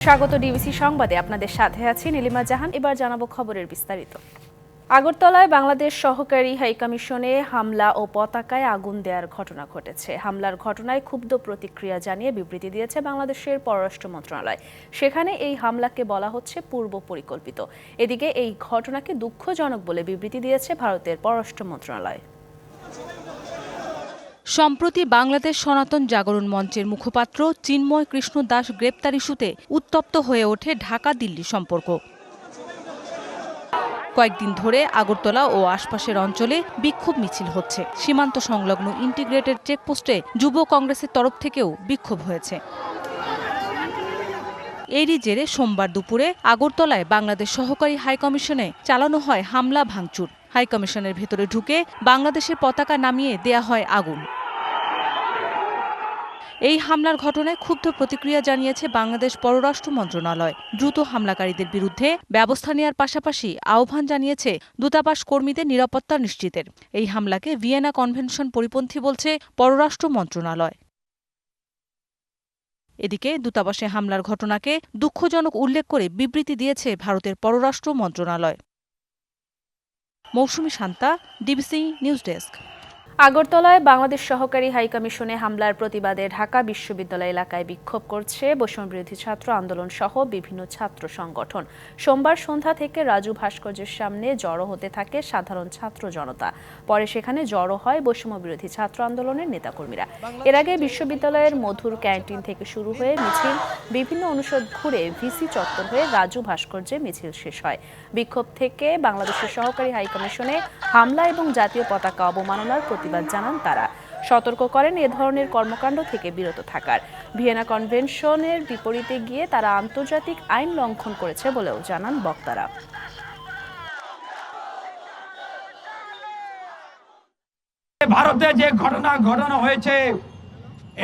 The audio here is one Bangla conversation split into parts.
স্বাগত ডিবিসি সংবাদে আপনাদের সাথে আছি নীলিমা জাহান। এবার জানাবো খবরের বিস্তারিত। আগরতলায় বাংলাদেশ সহকারী হাইকমিশনে হামলা ও পতাকায় আগুন দেওয়ার ঘটনা ঘটেছে। হামলার ঘটনায় ক্ষুব্ধ প্রতিক্রিয়া জানিয়ে বিবৃতি দিয়েছে বাংলাদেশের পররাষ্ট্র মন্ত্রণালয়। সেখানে এই হামলাকে বলা হচ্ছে পূর্ব পরিকল্পিত। এদিকে এই ঘটনাকে দুঃখজনক বলে বিবৃতি দিয়েছে ভারতের পররাষ্ট্র মন্ত্রণালয়। সম্প্রতি বাংলাদেশ সনাতন জাগরণ মঞ্চের মুখপাত্র চিন্ময় কৃষ্ণ দাস গ্রেপ্তার ইস্যুতে উত্তপ্ত হয়ে ওঠে ঢাকা দিল্লি সম্পর্ক। কয়েকদিন ধরে আগরতলা ও আশপাশের অঞ্চলে বিক্ষোভ মিছিল হচ্ছে। সীমান্ত সংলগ্ন ইন্টিগ্রেটেড চেকপোস্টে যুব কংগ্রেসের তরফ থেকেও বিক্ষোভ হয়েছে। এরই জেরে সোমবার দুপুরে আগরতলায় বাংলাদেশ সহকারী হাইকমিশনে চালানো হয় হামলা ভাঙচুর। হাইকমিশনের ভেতরে ঢুকে বাংলাদেশের পতাকা নামিয়ে দেয়া হয় আগুন। এই হামলার ঘটনায় ক্ষুব্ধ প্রতিক্রিয়া জানিয়েছে বাংলাদেশ পররাষ্ট্র মন্ত্রণালয়। দ্রুত হামলাকারীদের বিরুদ্ধে ব্যবস্থা নেওয়ার পাশাপাশি আহ্বান জানিয়েছে দূতাবাস কর্মীদের নিরাপত্তা নিশ্চিতের। এই হামলাকে ভিয়েনা কনভেনশন পরিপন্থী বলছে পররাষ্ট্র মন্ত্রণালয়। এদিকে দূতাবাসে হামলার ঘটনাকে দুঃখজনক উল্লেখ করে বিবৃতি দিয়েছে ভারতের পররাষ্ট্র মন্ত্রণালয়। মৌসুমী শান্তা, ডিবিসি নিউজ ডেস্ক। আগরতলায় বাংলাদেশ সহকারী হাইকমিশনে হামলার প্রতিবাদে ঢাকা বিশ্ববিদ্যালয় এলাকায় বিক্ষোভ করছে বৈষম্যবিরোধী ছাত্র আন্দোলন সহ বিভিন্ন ছাত্র সংগঠন। সোমবার সন্ধ্যা থেকে রাজু ভাস্কর্যের সামনে জড়ো হতে থাকে সাধারণ ছাত্র জনতা। পরে সেখানে জড়ো হয় বৈষম্যবিরোধী ছাত্র আন্দোলনের নেতাকর্মীরা। এর আগে বিশ্ববিদ্যালয়ের মধুর ক্যান্টিন থেকে শুরু হয়ে মিছিল বিভিন্ন অনুষদ ঘুরে ভিসি চত্বর হয়ে রাজু ভাস্কর্যে মিছিল শেষ হয়। বিক্ষোভ থেকে বাংলাদেশের সহকারী হাইকমিশনে হামলা এবং জাতীয় পতাকা অবমাননার প্রতিবাদ জানান তারা। সতর্ক করেন এ ধরনের কর্মকাণ্ড থেকে বিরত থাকার। ভিয়েনা কনভেনশনের বিপরীতে গিয়ে তারা আন্তর্জাতিক আইন লঙ্ঘন করেছে বলেও জানান বক্তারা। ভারতে যে ঘটনা ঘটানো হয়েছে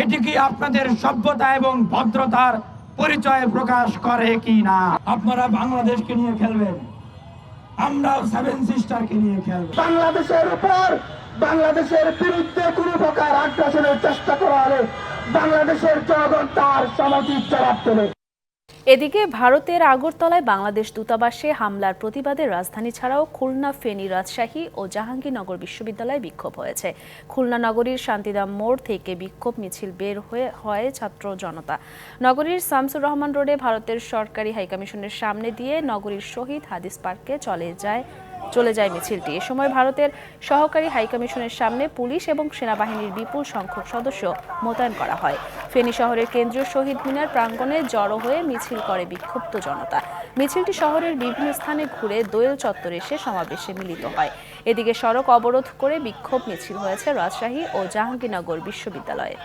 এটি কি আপনাদের সভ্যতা এবং ভদ্রতার পরিচয় প্রকাশ করে কি না? আপনারা বাংলাদেশকে নিয়ে খেলবেন, আমরা সেভেন সিস্টারকে নিয়ে খেলব। বাংলাদেশের উপর বাংলাদেশের বিরুদ্ধে কোন প্রকার আগ্রাসনের চেষ্টা করা হলে বাংলাদেশের জনগণ তার সমুচিত জবাব দেবে। এদিকে ভারতের আগরতলায় বাংলাদেশ দূতাবাসে হামলার প্রতিবাদে রাজধানী ছাড়াও খুলনা, ফেনী, রাজশাহী ও জাহাঙ্গীরনগর বিশ্ববিদ্যালয়ে বিক্ষোভ হয়েছে। খুলনা নগরীর শান্তিধাম মোড় থেকে বিক্ষোভ মিছিল বের হয় ছাত্র জনতা। নগরীর শামসুর রহমান রোডে ভারতের সরকারি হাইকমিশনের সামনে দিয়ে নগরীর শহীদ হাদিস পার্কে চলে যায় মিছিলটি। এ সময় ভারতের সহকারী হাইকমিশনের সামনে পুলিশ এবং সেনাবাহিনীর বিপুল সংখ্যক সদস্য মোতায়েন করা হয়। ফেনী শহরের কেন্দ্রীয় শহীদ মিনার প্রাঙ্গণে জড়ো হয়ে মিছিল করে বিক্ষুব্ধ জনতা। মিছিলটি শহরের বিভিন্ন স্থানে ঘুরে দোয়েল চত্বরে এসে সমাবেশে মিলিত হয়। এদিকে সড়ক অবরোধ করে বিক্ষোভ মিছিল হয়েছে রাজশাহী ও জাহাঙ্গীরনগর বিশ্ববিদ্যালয়ে।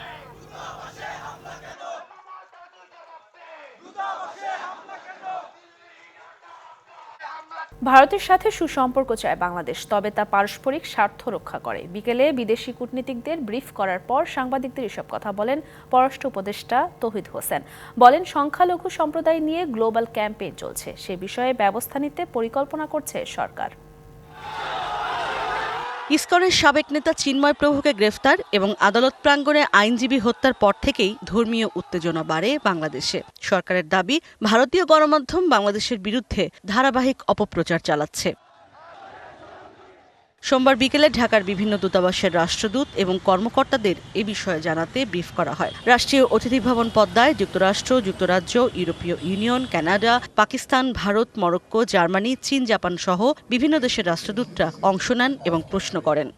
ভারতের সাথে সুসম্পর্ক চায় বাংলাদেশ, তবে তা পারস্পরিক স্বার্থ রক্ষা করে। বিকেলে বিদেশি কূটনীতিকদের ব্রিফ করার পর সাংবাদিকদের এসব কথা বলেন পররাষ্ট্র উপদেষ্টা তৌহিদ হোসেন। বলেন, সংখ্যালঘু সম্প্রদায় নিয়ে গ্লোবাল ক্যাম্পেইন চলছে, সে বিষয়ে ব্যবস্থা নিতে পরিকল্পনা করছে সরকার। ইসকনের সাবেক নেতা চিন্ময় প্রভুকে গ্রেফতার এবং আদালত প্রাঙ্গণে আইনজীবী হত্যার পর থেকেই ধর্মীয় উত্তেজনা বাড়ে বাংলাদেশে। সরকারের দাবি, ভারতীয় গণমাধ্যম বাংলাদেশের বিরুদ্ধে ধারাবাহিক অপপ্রচার চালাচ্ছে। সোমবার বিকেলে ঢাকার বিভিন্ন দূতাবাসের রাষ্ট্রদূত এবং কর্মকর্তাদের এ বিষয়ে জানাতে ব্রিফ করা হয়। রাষ্ট্রীয় অতিথি ভবন পদ্মায় যুক্তরাষ্ট্র, যুক্তরাজ্য, ইউরোপীয় union, Canada, Pakistan, Bharat, Morocco, Germany, চীন, জাপান সহ বিভিন্ন দেশের রাষ্ট্রদূতরা অংশ নেন এবং প্রশ্ন করেন।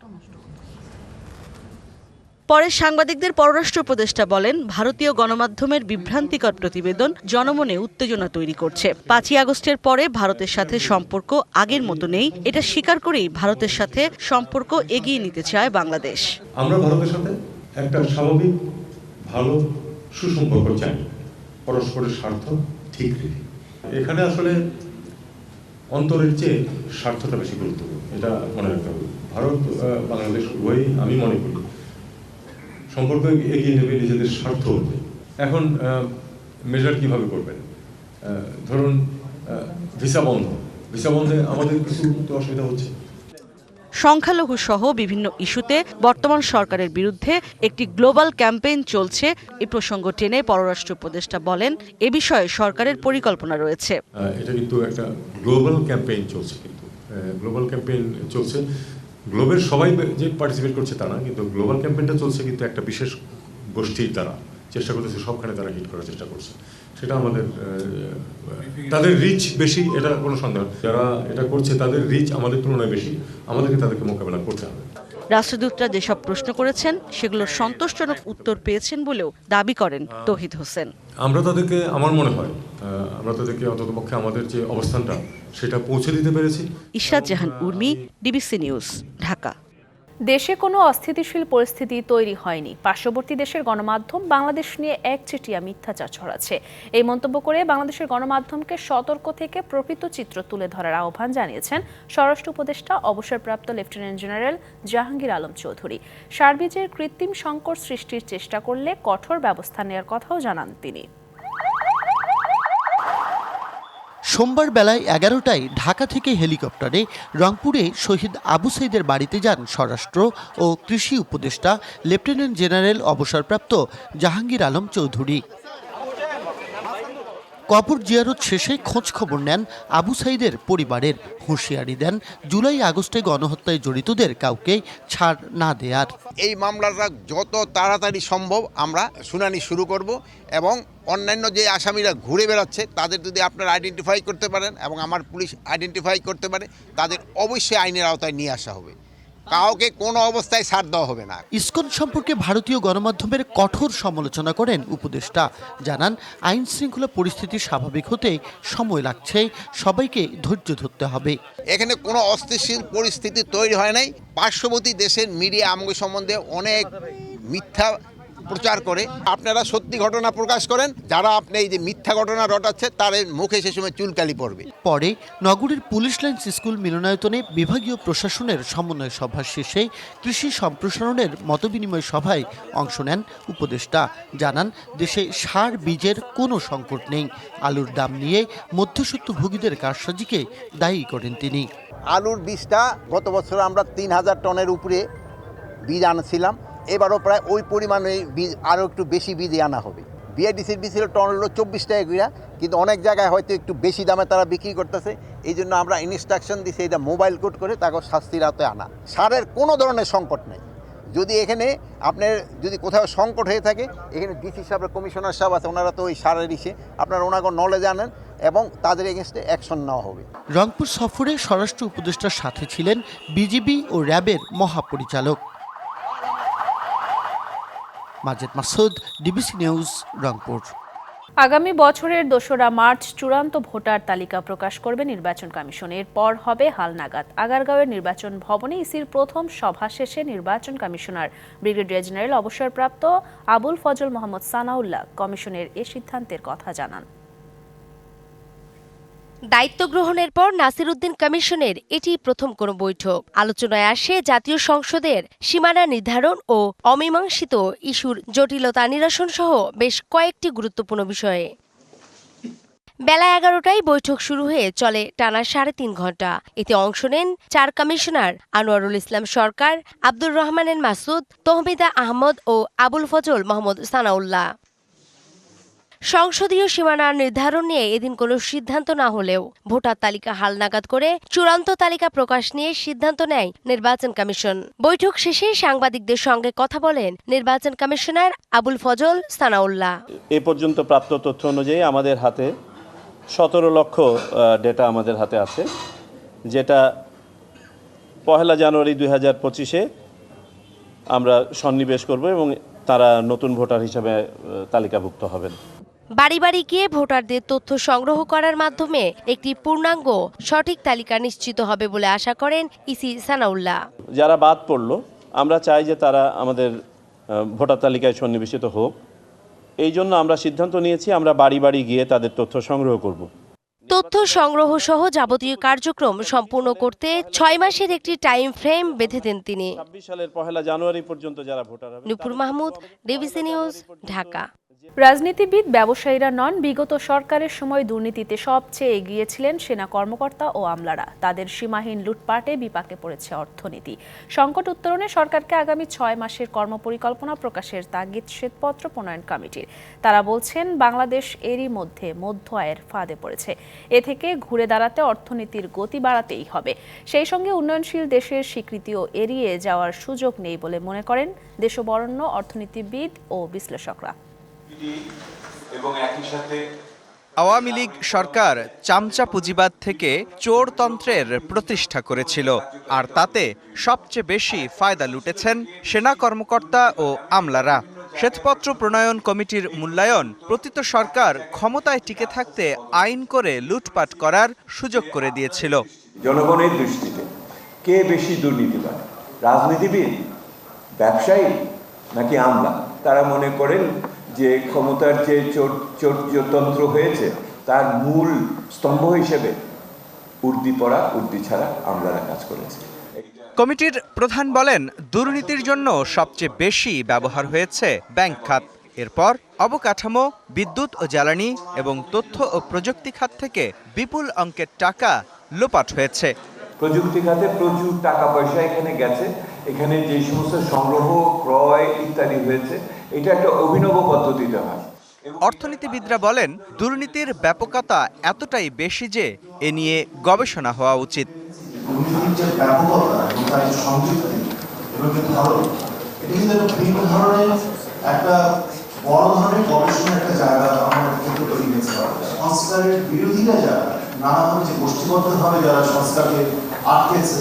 পরে সাংবাদিকদের পররাষ্ট্র উপদেষ্টা বলেন, ভারতীয় গণমাধ্যমের বিভ্রান্তিকর প্রতিবেদন জনমনে উত্তেজনা তৈরি করছে। 5ই আগস্টের পরে ভারতের সাথে সম্পর্ক আগের মতো নেই, এটা স্বীকার করেই ভারতের সাথে সম্পর্ক এগিয়ে নিতে চায় বাংলাদেশ। আমরা ভারতের সাথে একটা স্বাভাবিক ভালো সুসম্পর্ক চাই, পরস্পরের স্বার্থ ঠিক রেখে। এখানে আসলে অন্তরের চেয়ে স্বার্থটা বেশি গুরুত্বপূর্ণ, এটা মনে রাখতে হবে। ভারত বাংলাদেশ উভয়ই আমি মনে করি সম্পর্ক এগিয়ে নেবে নিজেদের স্বার্থ হতে। এখন মেজার কিভাবে করবেন? ধরুন ভিসা বন্ধে আমাদের কিছু অসুবিধা হচ্ছে। সংখ্যালঘু সহ বিভিন্ন ইস্যুতে বর্তমান সরকারের বিরুদ্ধে একটি গ্লোবাল ক্যাম্পেইন চলছে। এই প্রসঙ্গ টেনে পররাষ্ট্র উপদেষ্টা বলেন, এ বিষয়ে সরকারের পরিকল্পনা রয়েছে। এটা কিন্তু একটা গ্লোবাল ক্যাম্পেইন চলছে, কিন্তু গ্লোবাল ক্যাম্পেইন চলছে, গ্লোবের সবাই যে পার্টিসিপেট করছে তা না, কিন্তু গ্লোবাল ক্যাম্পেইনটা চলছে কিন্তু একটা বিশেষ গোষ্ঠীর দ্বারা চেষ্টা করতেছে, সবখানে তারা হিট করার চেষ্টা করছে। সেটা আমাদের তাদের রিচ বেশি, এটা কোনো সন্দেহ। যারা এটা করছে তাদের রিচ আমাদের তুলনায় বেশি, আমাদেরকে তাদেরকে মোকাবেলা করতে হবে। রাষ্ট্রদূতরা যেসব প্রশ্ন করেছেন সেগুলোর সন্তোষজনক উত্তর পেয়েছেন বলেও দাবি করেন তৌহিদ হোসেন। আমরা তাদেরকে, আমার মনে হয় আমরা তাদেরকে অন্ততপক্ষে আমাদের যে অবস্থানটা সেটা পৌঁছে দিতে পেরেছি। ইশরাত জাহান উর্মি, ডিবিসি নিউজ, ঢাকা। দেশে কোনো অস্থিতিশীল পরিস্থিতি তৈরি হয়নি, পার্শ্ববর্তী দেশের গণমাধ্যম বাংলাদেশ নিয়ে একচেটিয়া মিথ্যাচার ছড়াচ্ছে। এই মন্তব্য করে বাংলাদেশের গণমাধ্যমকে সতর্ক থেকে প্রকৃত চিত্র তুলে ধরার আহ্বান জানিয়েছেন স্বরাষ্ট্র উপদেষ্টা অবসরপ্রাপ্ত লেফটেন্যান্ট জেনারেল জাহাঙ্গীর আলম চৌধুরী। সার্বিজের কৃত্রিম সংকট সৃষ্টির চেষ্টা করলে কঠোর ব্যবস্থা নেওয়ার কথাও জানান তিনি। সোমবার বেলায় 11টায় ঢাকা থেকে হেলিকপ্টারে রংপুরে শহীদ আবু সাইদের বাড়িতে যান স্বরাষ্ট্র ও কৃষি উপদেষ্টা লেফটেন্যান্ট জেনারেল অবসরপ্রাপ্ত জাহাঙ্গীর আলম চৌধুরী। কবর জিয়ারত শেষে খোঁজ খবর নেন আবু সাইদের পরিবারের, হুঁশিয়ারি দেন জুলাই আগস্টে গণহত্যায় জড়িতদের কাউকে ছাড় না দেয়ার। এই মামলাটা যত তাড়াতাড়ি সম্ভব আমরা শুনানি শুরু করব এবং অন্যান্য যে আসামিরা ঘুরে বেড়াচ্ছে তাদের যদি আপনারা আইডেন্টিফাই করতে পারেন এবং আমার পুলিশ আইডেন্টিফাই করতে পারে, তাদের অবশ্যই আইনের আওতায় নিয়ে আসা হবে। কাউকে কোনো অবস্থায় ছাড় দেওয়া হবে না। ইসকন সম্পর্কে ভারতীয় গণমাধ্যমের কঠোর সমালোচনা করেন উপদেষ্টা, জানান আইন শৃঙ্খলা পরিস্থিতি স্বাভাবিক হতে সময় লাগছে, সবাইকে ধৈর্য ধরতে হবে। এখানে কোনো অস্থিতিশীল পরিস্থিতি তৈরি হয় নাই। পার্শ্ববর্তী দেশের মিডিয়া আমগো সম্বন্ধে অনেক মিথ্যা প্রচার করে। আপনারা সত্যি ঘটনা প্রকাশ করেন, যারা আপনি এই যে মিথ্যা ঘটনা রটাচ্ছে তার মুখে সে সময় চুলকালি পড়বে। পরে নগরীর পুলিশ লাইন্স স্কুল মিলনায়তনে বিভাগীয় প্রশাসনের সমন্বয় সভা শেষে কৃষি সম্প্রসারণের মতবিনিময় সভায় অংশ নেন উপদেষ্টা, জানান দেশে সার বীজের কোনো সংকট নেই। আলুর দাম নিয়ে মধ্যস্বত্বভোগীদের কারসাজিকে দায়ী করেন তিনি। আলুর বীজটা গত বছর আমরা 3000 টনের উপরে বীজ আনছিলাম, এবারও প্রায় ওই পরিমাণে বীজ আরও একটু বেশি বীজ আনা হবে। বিআইডিসির বীজ ছিল টন হলো 24 টাকা করে, কিন্তু অনেক জায়গায় হয়তো একটু বেশি দামে তারা বিক্রি করতেছে। এই জন্য আমরা ইনস্ট্রাকশন দিচ্ছি এটা মোবাইল কোড করে তাকে শাস্তির আওতায় আনা। সারের কোনো ধরনের সংকট নেই। যদি এখানে আপনার যদি কোথাও সংকট হয়ে থাকে, এখানে ডিসি সাহেব, কমিশনার সাহেব আছে, ওনারা তো ওই সারের ইসে আপনারা ওনাকে নলেজ আনেন এবং তাদের এগেনস্টে অ্যাকশন নেওয়া হবে। রংপুর সফরে স্বরাষ্ট্র উপদেষ্টার সাথে ছিলেন বিজিবি ও র্যাবের মহাপরিচালক। Majed Masud, DBC news, Rangpur. আগামী বছরের 2রা মার্চ চূড়ান্ত ভোটার তালিকা প্রকাশ করবে নির্বাচন কমিশন। এরপর হবে হালনাগাদ। আগারগাঁওয়ের নির্বাচন ভবনে ইসির প্রথম সভা শেষে নির্বাচন কমিশনার ব্রিগেডিয়ার জেনারেল অবসরপ্রাপ্ত আবুল ফজল মোহাম্মদ সানাউল্লাহ কমিশনের এ সিদ্ধান্তের কথা জানান। দায়িত্ব গ্রহণের পর নাসির উদ্দিন কমিশনের এটি প্রথম কোনো বৈঠক। আলোচনায় আসে জাতীয় সংসদের সীমানা নির্ধারণ ও অমীমাংসিত ইস্যুর জটিলতা নিরসন সহ বেশ কয়েকটি গুরুত্বপূর্ণ বিষয়ে। বেলা 11টায় বৈঠক শুরু হয়ে চলে টানা 3.5 ঘন্টা। এতে অংশ নেন 4 কমিশনার আনোয়ারুল ইসলাম সরকার, আব্দুর রহমান মাসুদ, তহমিদা আহমদ ও আবুল ফজল মোহাম্মদ সানাউল্লাহ। সংসদীয় সীমানা নির্ধারণ নিয়ে এদিন কোনো সিদ্ধান্ত না হলেও ভোটার তালিকা হালনাগাদ করে চূড়ান্ত তালিকা প্রকাশ নিয়ে সিদ্ধান্ত নেয় নির্বাচন কমিশন। বৈঠক শেষে সাংবাদিকদের সঙ্গে কথা বলেন নির্বাচন কমিশনার আবুল ফজল সানাউল্লাহ। এ পর্যন্ত প্রাপ্ত তথ্য অনুযায়ী আমাদের হাতে 17 লক্ষ ডেটা আমাদের হাতে আছে, যেটা 1 জানুয়ারি 2025-এ আমরা সন্নিবেশ করব এবং তারা নতুন ভোটার হিসেবে তালিকাভুক্ত হবেন। বাড়ি বাড়ি গিয়ে ভোটারদের তথ্য সংগ্রহ করার মাধ্যমে একটি পূর্ণাঙ্গ সঠিক তালিকা নিশ্চিত হবে বলে আশা করেন ইসি সানাউল্লাহ। যারা বাদ পড়লো আমরা চাই যে তারা আমাদের ভোটার তালিকায় সন্নিবেশিত হোক। এই জন্য আমরা সিদ্ধান্ত নিয়েছি আমরা বাড়ি বাড়ি গিয়ে তাদের তথ্য সংগ্রহ করব। তথ্য সংগ্রহ সহ যাবতীয় কার্যক্রম সম্পূর্ণ করতে 6 মাসের একটি টাইম ফ্রেম বেঁধে দেন তিনি। 26 সালের 1 জানুয়ারি পর্যন্ত যারা ভোটার হবে। নুপুর মাহমুদ, ডিবিসি নিউজ, ঢাকা। রাজনীতিবিদ ব্যবসায়ীরা নন, বিগত সরকারের সময় দুর্নীতিতে সবচেয়ে এগিয়ে ছিলেন সেনা কর্মকর্তা ও আমলারা। তাদের সীমাহীন লুটপাটে বিপাকে পড়েছে অর্থনীতি। সংকট উত্তরণে সরকারকে আগামী 6 মাসের কর্মপরিকল্পনা প্রকাশের তাগিদ শ্বেতপত্র প্রণয়ন কমিটির। তারা বলছেন, বাংলাদেশ এরই মধ্যে মধ্য আয়ের ফাঁদে পড়েছে। এ থেকে ঘুরে দাঁড়াতে অর্থনীতির গতি বাড়াতেই হবে। সেই সঙ্গে উন্নয়নশীল দেশের স্বীকৃতিও এড়িয়ে যাওয়ার সুযোগ নেই বলে মনে করেন দেশবরেণ্য অর্থনীতিবিদ ও বিশ্লেষকরা। আওয়ামী লীগ সরকার চামচা পুঁজিবাদ থেকে চোরতন্ত্রের প্রতিষ্ঠা করেছিল, আর তাতে সবচেয়ে বেশি ফায়দা লুটেছেন সেনা কর্মকর্তা ও আমলারা। শ্বেতপত্র প্রণয়ন কমিটির মূল্যায়ন, প্রতীত সরকার ক্ষমতায় টিকে থাকতে আইন করে লুটপাট করার সুযোগ করে দিয়েছিল। জনগণের দৃষ্টিতে কে বেশি দুর্নীতিবাদ, রাজনীতিবিদ, ব্যবসায়ী নাকি আমলা? তারা মনে করেন যে ক্ষমতার যে চোরতন্ত্র হয়েছে তার মূল স্তম্ভ হিসেবে উর্দি পড়া, উর্দি ছাড়া আমলারা কাজ করেছে। কমিটির প্রধান বলেন, দুর্নীতির জন্য সবচেয়ে বেশি ব্যবহার হয়েছে ব্যাংক খাত, এরপর অবকাঠামো, বিদ্যুৎ ও জ্বালানি এবং তথ্য ও প্রযুক্তি খাত থেকে বিপুল অঙ্কের টাকা লোপাট হয়েছে। প্রযুক্তি খাতে প্রচুর টাকা পয়সা এখানে গেছে। এখানে যে সমস্ত সংগ্রহ, ক্রয় ইত্যাদি হয়েছে, এটা একটা অভিনব পদ্ধতিতে হয়। অর্থনীতিবিদরা বলেন, দুর্নীতির ব্যাপকতা এতটাই বেশি যে এ নিয়ে গবেষণা হওয়া উচিত। সংস্কারের বিরোধীরা যারা নানাভাবে যে গোষ্ঠীবদ্ধভাবে যারা সংস্কারকে আটকেছে,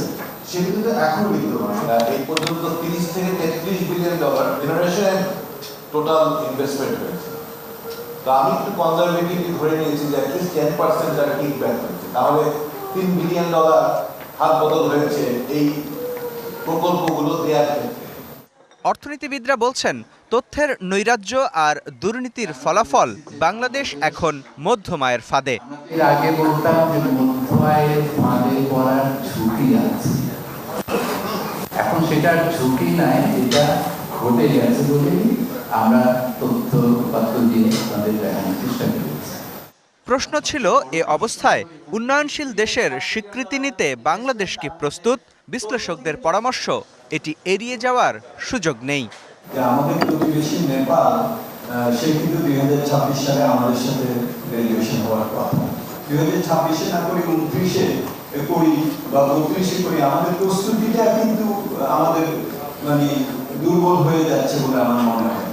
সেগুলো তো এখনো বিদ্যমান। এই পর্যন্ত 30 থেকে 33 billion dollar generation total investment হয়েছে। তো আমি একটু কনজারভেটিভলি ধরে নিয়েছি যে অ্যাটলিস্ট 10% যারা কিক ব্যাক হয়েছে, তাহলে 3 বিলিয়ন ডলার হাত বদল হয়েছে এই প্রকল্পগুলো দেওয়ার ক্ষেত্রে। অর্থনীতিবিদরা বলছেন, তথ্যের নৈরাজ্য আর দুর্নীতির ফলাফল বাংলাদেশ এখন মধ্যম আয়ের ফাঁদে। এর আগে বলতাম যে মধ্য আয়ের ফাঁদে পড়ার ঝুঁকি আছে, এখন সেটার ঝুঁকি নাই, এটা ঘটে গেছে বলে আমরা তথ্য উপাত্ত দিয়ে তাদের দেখানোর চেষ্টা করেছি। প্রশ্ন ছিল, এ অবস্থায় উন্নয়নশীল দেশের স্বীকৃতি নিতে বাংলাদেশ কি প্রস্তুত? বিশ্লেষকদের পরামর্শ, এটি এড়িয়ে যাওয়ার সুযোগ নেই। আমাদের প্রতিবেশী নেপাল, সে কিন্তু 2026 সালে আমাদের সাথে গ্রাজুয়েশন হওয়ার কথা। 2026-এ না করে 29-এ করি বা 32-এ করি, আমাদের প্রস্তুতিটা কিন্তু আমাদের দুর্বল হয়ে যাচ্ছে বলে আমার মনে হয়।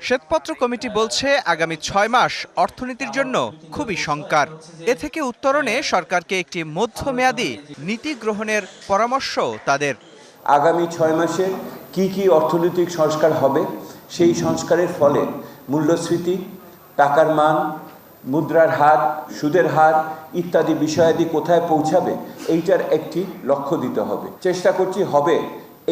শ্বেতপত্র কমিটি বলছে, আগামী 6 মাস অর্থনীতির জন্য খুবই শঙ্কার। এ থেকে উত্তরণে সরকারকে একটি মধ্যমেয়াদী নীতি গ্রহণের পরামর্শ তাদের। আগামী 6 মাসে কি অর্থনৈতিক সংস্কার হবে, সেই সংস্কারের ফলে মূল্যস্ফীতি, টাকার মান, মুদ্রার হার, সুদের হার ইত্যাদি বিষয়াদি কোথায় পৌঁছাবে, এইটার একটি লক্ষ্য দিতে হবে। চেষ্টা করছি হবে,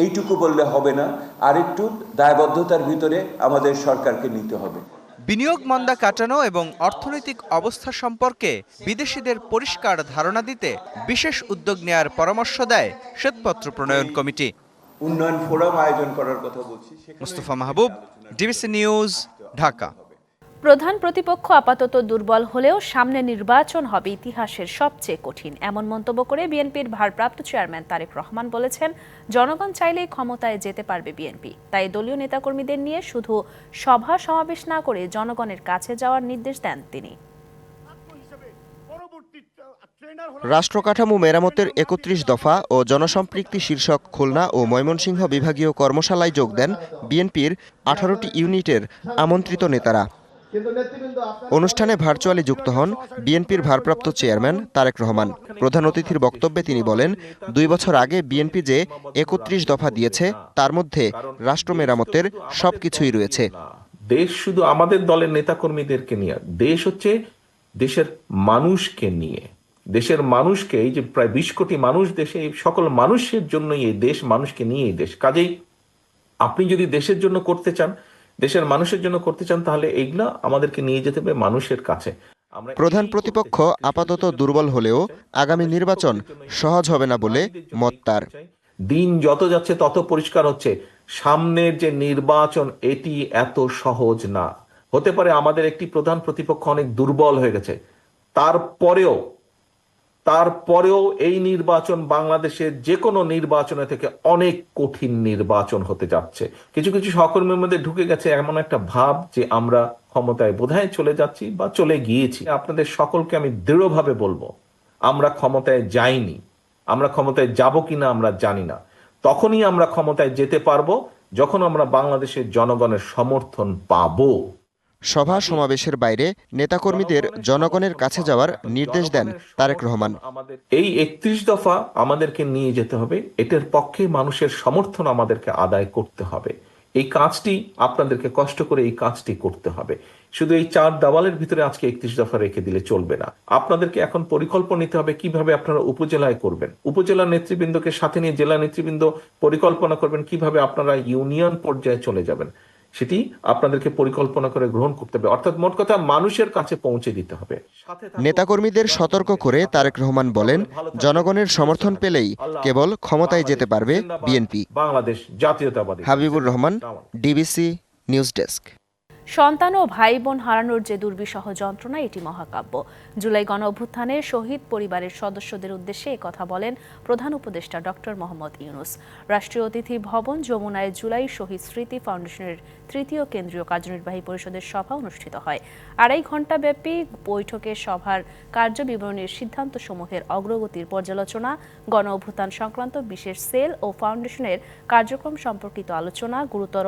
এইটুকু বললে হবে না, আরেকটু দায়বদ্ধতার ভিতরে আমাদের সরকারকে নিতে হবে। বিনিয়োগ মন্দা কাটানো এবং অর্থনৈতিক অবস্থা সম্পর্কে বিদেশিদের পরিষ্কার ধারণা দিতে বিশেষ উদ্যোগ নেয়ার পরামর্শ দেয় শ্বেতপত্র প্রণয়ন কমিটি। উন্নয়ন ফোরাম আয়োজন করার কথা বলছি। মুস্তফা মাহবুব, ডিবিসি নিউজ, ঢাকা। প্রধান প্রতিপক্ষ আপাতত দুর্বল হলেও সামনে নির্বাচন হবে ইতিহাসের সবচেয়ে কঠিন, এমন মন্তব্য করে বিএনপির ভারপ্রাপ্ত চেয়ারম্যান তারেক রহমান বলেছেন, জনগণ চাইলেই ক্ষমতায় যেতে পারবে বিএনপি। তাই দলীয় নেতাকর্মীদের নিয়ে শুধু সভা সমাবেশ না করে জনগণের কাছে যাওয়ার নির্দেশ দেন তিনি। রাষ্ট্রকাঠামো মেরামতের 31 দফা ও জনসম্পৃক্তি শীর্ষক খুলনা ও ময়মনসিংহ বিভাগীয় কর্মশালায় যোগ দেন বিএনপির 18টি ইউনিটের আমন্ত্রিত নেতারা। অনুষ্ঠানে ভার্চুয়ালি যুক্ত হন বিএনপির ভারপ্রাপ্ত চেয়ারম্যান তারেক রহমান। প্রধান অতিথির বক্তব্যে তিনি বলেন, 2 বছর আগে বিএনপি যে 31 দফা দিয়েছে, তার মধ্যে রাষ্ট্র মেরামতের সবকিছুই রয়েছে। দেশ শুধু আমাদের দলের নেতাকর্মীদেরকে নিয়ে, দেশ হচ্ছে দেশের মানুষকে নিয়ে, দেশের মানুষকে, এই যে প্রায় 20 কোটি মানুষ দেশে, এই সকল মানুষের জন্যই এই দেশ, মানুষকে নিয়ে এই দেশ। কাজেই আপনি যদি দেশের জন্য করতে চান, দেশের মানুষের জন্য করতে চান, তাহলে এইগুলো আমাদেরকে নিয়ে যেতে হবে মানুষের কাছে। প্রধান প্রতিপক্ষ আপাতত দুর্বল হলেও আগামী নির্বাচন সহজ হবে না বলে মত তার। দিন যত যাচ্ছে তত পরিষ্কার হচ্ছে, সামনের যে নির্বাচন এটি এত সহজ না। হতে পারে আমাদের একটি প্রধান প্রতিপক্ষ অনেক দুর্বল হয়ে গেছে, তারপরেও এই নির্বাচন বাংলাদেশের যে কোনো নির্বাচনে থেকে অনেক কঠিন নির্বাচন হতে যাচ্ছে। কিছু কিছু সহকর্মীর মধ্যে ঢুকে গেছে এমন একটা ভাব যে আমরা ক্ষমতায় বোধহয় চলে যাচ্ছি বা চলে গিয়েছি। আপনাদের সকলকে আমি দৃঢ়ভাবে বলবো, আমরা ক্ষমতায় যাইনি। আমরা ক্ষমতায় যাব কিনা আমরা জানি না। তখনই আমরা ক্ষমতায় যেতে পারবো যখন আমরা বাংলাদেশের জনগণের সমর্থন পাবো। সভা সমাবেশের বাইরে নেতাকর্মীদের জনগণের কাছে যাওয়ার নির্দেশ দেন তারেক রহমান। এই ৩১ দফা আমাদেরকে নিয়ে যেতে হবে, এটার পক্ষে মানুষের সমর্থন আমাদেরকে আদায় করতে হবে। এই কাজটি আপনাদেরকে কষ্ট করে এই কাজটি করতে হবে। শুধু এই 4 দেওয়ালের ভিতরে আজকে 31 দফা রেখে দিলে চলবে না। আপনাদেরকে এখন পরিকল্পনা নিতে হবে কিভাবে আপনারা উপজেলায় করবেন। উপজেলা নেতৃবৃন্দকে সাথে নিয়ে জেলা নেতৃবৃন্দ পরিকল্পনা করবেন কিভাবে আপনারা ইউনিয়ন পর্যায়ে চলে যাবেন। সেটি আপনাদেরকে পরিকল্পনা করে গ্রহণ করতে হবে, অর্থাৎ মোট কথা মানুষের কাছে পৌঁছে দিতে হবে। নেতাকর্মীদের সতর্ক করে তারেক রহমান বলেন, জনগণের সমর্থন পেলেই কেবল ক্ষমতায় যেতে পারবে বিএনপি। বাংলাদেশ জাতীয়তাবাদী। Habibur Rahman, DBC news desk. সন্তান ও ভাই বোন হারানোর যে দুর্বিষহ যন্ত্রণা, এটি মহাকাব্য। জুলাই গণ অভ্যুত্থানে শহীদ পরিবারের সদস্যদের উদ্দেশ্যে একথা বলেন প্রধান উপদেষ্টা ডক্টর মোহাম্মদ ইউনূস। রাষ্ট্রীয় অতিথি ভবন যমুনায় জুলাই শহীদ স্মৃতি ফাউন্ডেশনের ৩য় কেন্দ্রীয় কার্যনির্বাহী পরিষদের সভা অনুষ্ঠিত হয়। ২.৫ ঘণ্টা ব্যাপী বৈঠকে সভার কার্যবিবরণীর সিদ্ধান্তসমূহের অগ্রগতির পর্যালোচনা, গণ অভ্যুত্থান সংক্রান্ত বিশেষ সেল ও ফাউন্ডেশনের কার্যক্রম সম্পর্কিত আলোচনা, গুরুতর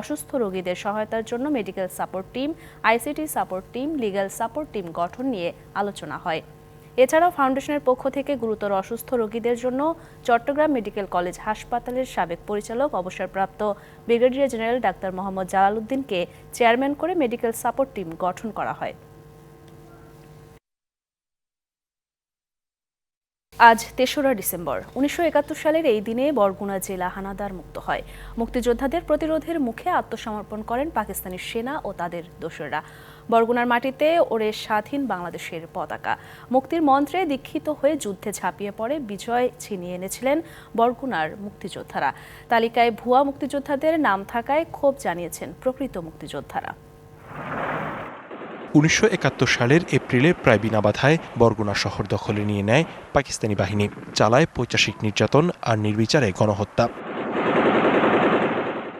অসুস্থ রোগীদের সহায়তার জন্য medical support team, ICT support team, legal support team গঠন নিয়ে আলোচনা হয়। এছাড়াও ফাউন্ডেশনের পক্ষ থেকে গুরুতর অসুস্থ রোগীদের জন্য চট্টগ্রাম মেডিকেল কলেজ হাসপাতালের সাবেক পরিচালক অবসরপ্রাপ্ত brigadier general doctor Mohammad Jalal উদ্দিনকে চেয়ারম্যান করে মেডিকেল সাপোর্ট টিম গঠন করা হয়। আজ ৩রা ডিসেম্বর। ১৯৭১ সালের এই দিনে বরগুনা জেলা হানাদার মুক্ত হয়। মুক্তিযোদ্ধাদের প্রতিরোধের মুখে আত্মসমর্পণ করেন পাকিস্তানি সেনা ও তাদের দোসররা। বরগুনার মাটিতে ওড়ে স্বাধীন বাংলাদেশের পতাকা। মুক্তির মন্ত্রে দীক্ষিত হয়ে যুদ্ধে ঝাঁপিয়ে পড়ে বিজয় ছিনিয়ে এনেছিলেন বরগুনার মুক্তিযোদ্ধারা। তালিকায় ভুয়া মুক্তিযোদ্ধাদের নাম থাকায় ক্ষোভ জানিয়েছেন প্রকৃত মুক্তিযোদ্ধারা। ১৯৭১ সালের এপ্রিলে প্রায় বিনা বাধায় বরগুনা শহর দখলে নিয়ে নেয় পাকিস্তানি বাহিনী, চালায় পৈশাচিক নির্যাতন আর নির্বিচারে গণহত্যা।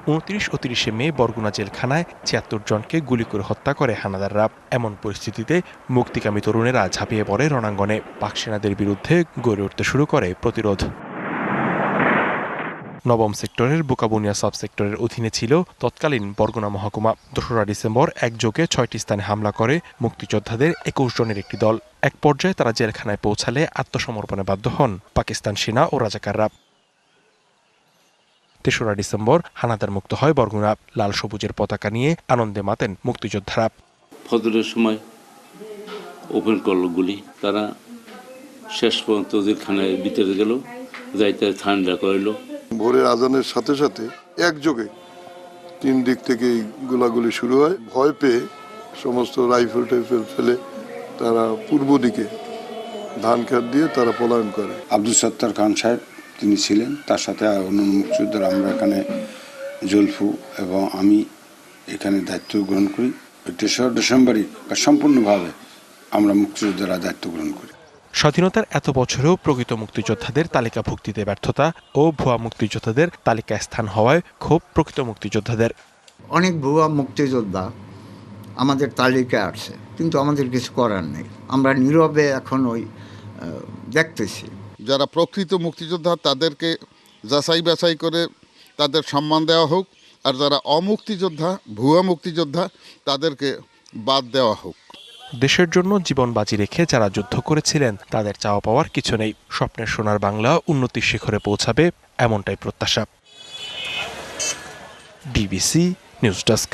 ২৯ ও ৩০ মে বরগুনা জেলখানায় ৭৬ জনকে গুলি করে হত্যা করে হানাদাররা। এমন পরিস্থিতিতে মুক্তিকামী তরুণেরা ঝাঁপিয়ে পড়ে রণাঙ্গনে। পাক সেনাদের বিরুদ্ধে গড়ে উঠতে শুরু করে প্রতিরোধ। নবম সেক্টরের বোকাবুনিয়া সাব সেক্টরের অধীনে ছিল তৎকালীন বরগুনা মহকুমা। ২রা ডিসেম্বর একযোগে ৬টি স্থানে হামলা করে মুক্তিযোদ্ধাদের ২১ জনের একটি দল। এক পর্যায়ে তারা জেলখানায় পৌঁছালে আত্মসমর্পণে বাধ্য হন পাকিস্তান সেনা ও রাজাকাররা। ৩রা ডিসেম্বর হানাদার মুক্ত হয় বরগুনা। লাল সবুজের পতাকা নিয়ে আনন্দে মাতেন মুক্তিযোদ্ধারা। ফজরের সময় ওপেন করলো গুলি, তারা শেষ পর্যন্ত জেলখানায় ভিতরে গেল, যাইতে ঠান্ডা করলো। ভোরের আজানের সাথে সাথে একযোগে ৩ দিক থেকে গোলাগুলি শুরু হয়। ভয় পেয়ে সমস্ত রাইফেল টাইফেল ফেলে তারা পূর্ব দিকে ধান খেত দিয়ে তারা পলায়ন করে। আব্দুল সত্তার খান সাহেব তিনি ছিলেন, তার সাথে অন্য মুক্তিযোদ্ধারা আমরা এখানে জলফু এবং আমি এখানে দায়িত্ব গ্রহণ করি। ৩রা ডিসেম্বরই সম্পূর্ণভাবে আমরা মুক্তিযোদ্ধারা দায়িত্ব গ্রহণ করি। স্বাধীনতার এত বছরেও প্রকৃত মুক্তিযোদ্ধাদের তালিকাভুক্তিতে ব্যর্থতা ও ভুয়া মুক্তিযোদ্ধাদের তালিকায় স্থান হওয়ায় ক্ষোভ প্রকৃত মুক্তিযোদ্ধাদের। অনেক ভুয়া মুক্তিযোদ্ধা আমাদের তালিকায় আসছে, কিন্তু আমাদের কিছু করার নেই। আমরা নীরবে এখন ওই দেখতেছি। যারা প্রকৃত মুক্তিযোদ্ধা তাদেরকে যাচাই বাছাই করে তাদের সম্মান দেওয়া হোক, আর যারা অমুক্তিযোদ্ধা ভুয়া মুক্তিযোদ্ধা তাদেরকে বাদ দেওয়া হোক। দেশের জন্য জীবন বাজি রেখে যারা যুদ্ধ করেছিলেন তাদের চাওয়া পাওয়ার কিছু নেই। স্বপ্নের সোনার বাংলা উন্নতির শিখরে পৌঁছাবে, এমনটাই প্রত্যাশা। DBC news desk.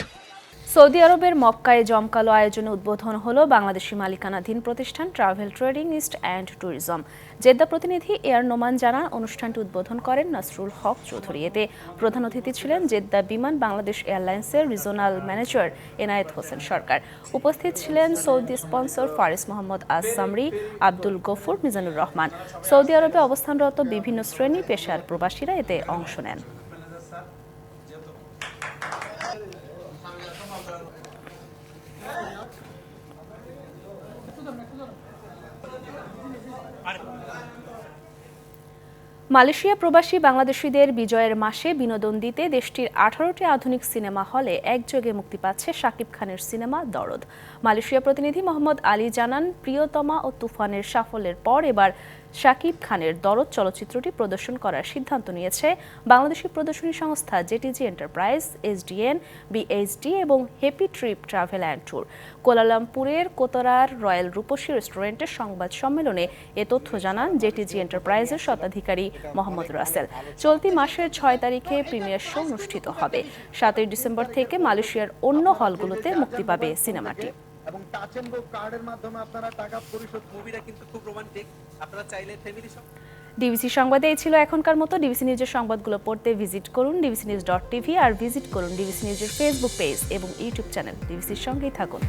সৌদি আরবের মক্কায় জমকালো আয়োজনে উদ্বোধন হলো বাংলাদেশি মালিকানাধীন প্রতিষ্ঠান travel trading east and tourism. Jeddah প্রতিনিধি এয়ার নোমান জানান, অনুষ্ঠানটি উদ্বোধন করেন নাসরুল হক চৌধুরী। এতে প্রধান অতিথি ছিলেন জেদ্দা বিমান বাংলাদেশ এয়ারলাইন্সের রিজনাল ম্যানেজার এনায়েত হোসেন সরকার। উপস্থিত ছিলেন সৌদি স্পন্সর ফারিস মোহাম্মদ আজ সামরি, আব্দুল গফুর, মিজানুর রহমান। সৌদি আরবে অবস্থানরত বিভিন্ন শ্রেণী পেশার প্রবাসীরা এতে অংশ নেন। মালয়েশিয়া প্রবাসী বাংলাদেশিদের বিজয়ের মাসে বিনোদন দিতে দেশটির 18টি আধুনিক সিনেমা হলে একযোগে মুক্তি পাচ্ছে শাকিব খানের সিনেমা দরদ। মালয়েশিয়া প্রতিনিধি মোহাম্মদ আলী জানান, প্রিয়তমা ও তুফানের সাফল্যের পর এবার শাকিব খানের দরদ চলচ্চিত্রটি প্রদর্শন করার সিদ্ধান্ত নিয়েছে বাংলাদেশি প্রদর্শনী সংস্থা জেটিজি এন্টারপ্রাইজ, এসডিএন, বিএইচডি এবং happy trip travel and tour. কুয়ালালামপুরের কোতরার রয়্যাল রূপসী রেস্টুরেন্টের সংবাদ সম্মেলনে এ তথ্য জানান জেটিজি এন্টারপ্রাইজের স্বত্বাধিকারী মোহাম্মদ রাসেল। চলতি মাসের 6 তারিখে প্রিমিয়ার শো অনুষ্ঠিত হবে। 7 ডিসেম্বর থেকে মালয়েশিয়ার অন্য হলগুলোতে মুক্তি পাবে সিনেমাটি। এবং টাচ এন্ড গো কার্ডের মাধ্যমে আপনারা টাকা পরিশোধ। মুভিটা কিন্তু খুব রোমান্টিক, আপনারা চাইলে ফ্যামিলি সহ। ডিবিসি সংবাদে এই ছিল এখনকার মতো। ডিবিসি নিউজের সংবাদগুলো পড়তে ভিজিট করুন dbcnews.tv আর ভিজিট করুন ডিবিসি নিউজের ফেসবুক পেজ এবং ইউটিউব চ্যানেল। ডিবিসির সঙ্গেই থাকুন।